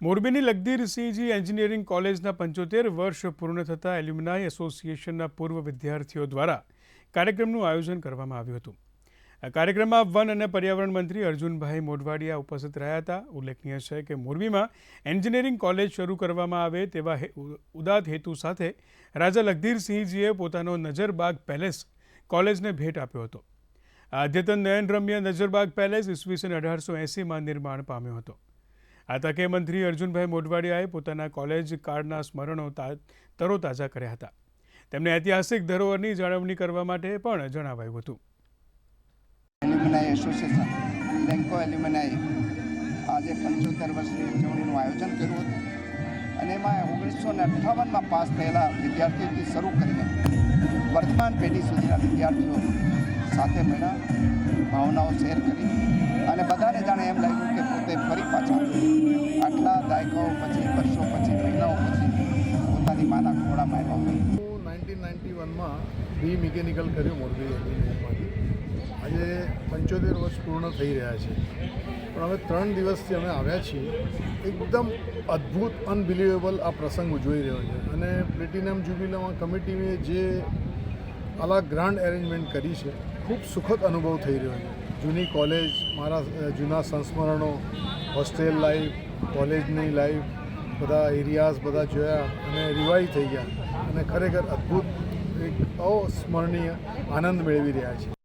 મોરબીની લગધીર સિંહજી એન્જિનિયરિંગ કોલેજના 75 વર્ષ પૂર્ણ થતા એલ્યુમનાઈ એસોસિએશનના પૂર્વ વિદ્યાર્થીઓ દ્વારા કાર્યક્રમનું આયોજન કરવામાં આવ્યું હતું। આ કાર્યક્રમમાં વન અને પર્યાવરણ મંત્રી અર્જુનભાઈ મોઢવાડિયા ઉપસ્થિત રહ્યા હતા। ઉલ્લેખનીય છે કે મોરબીમાં એન્જિનિયરિંગ કોલેજ શરૂ કરવામાં આવે તેવા ઉદાત્ત હેતુ સાથે રાજા લગધીર સિંહજીએ પોતાનો નજરબાગ પેલેસ કોલેજને ભેટ આપ્યો હતો। આ અદ્યતન નયનરમ્ય નજરબાગ પેલેસ ઈસવીસન 1880માં નિર્માણ પામ્યો હતો। આ તકે મંત્રી અર્જુનભાઈ મોઢવાડિયાએ પોતાના કોલેજ કાળના સ્મરણો તરોતાજા કર્યા હતા। તેમણે ઐતિહાસિક ધરોહરની જાળવણી કરવા માટે પણ જણાવાયું હતું। એલ્યુમનાઈ એસોસિએશન લેન્કો એલ્યુમનાઈ આજે 75 વર્ષની ઉજવણીનું આયોજન કર્યું હતું અને એમાં 1958માં પાસ થયેલા વિદ્યાર્થીઓથી શરૂ કરીને વર્તમાન પેઢી સુધીના વિદ્યાર્થીઓ સાથે મળ્યા, ભાવનાઓ શેર કરી અને બધાને જાણે એમ લાગ્યું કે પોતે ફરી પાછા આટલા દાયકાઓ પછી, વર્ષો પછી, મહિનાઓ પછી પોતાની માના ખોળામાં આવ્યા। 1991માં બી મિકેનિકલ કર્યું મોરબી એન્જિનિયરિંગમાંથી। આજે 75 વર્ષ પૂર્ણ થઈ રહ્યા છે, પણ હવે 3 દિવસથી અમે આવ્યા છીએ। એકદમ અદ્ભુત અનબિલિવેબલ આ પ્રસંગ ઉજવી રહ્યો છે અને પ્લેટિનમ જ્યુબિલીમાં કમિટીએ જે આલા ગ્રાન્ડ એરેન્જમેન્ટ કરી છે, ખૂબ સુખદ અનુભવ થઈ રહ્યો છે। જૂની કોલેજ, મારા જૂના સંસ્મરણો, હોસ્ટેલ લાઈફ, કોલેજની લાઈફ, બધા એરિયાઝ બધા જોયા અને રિવાઇવ થઈ ગયા અને ખરેખર અદ્ભુત એક અસ્મરણીય આનંદ મેળવી રહ્યા છે।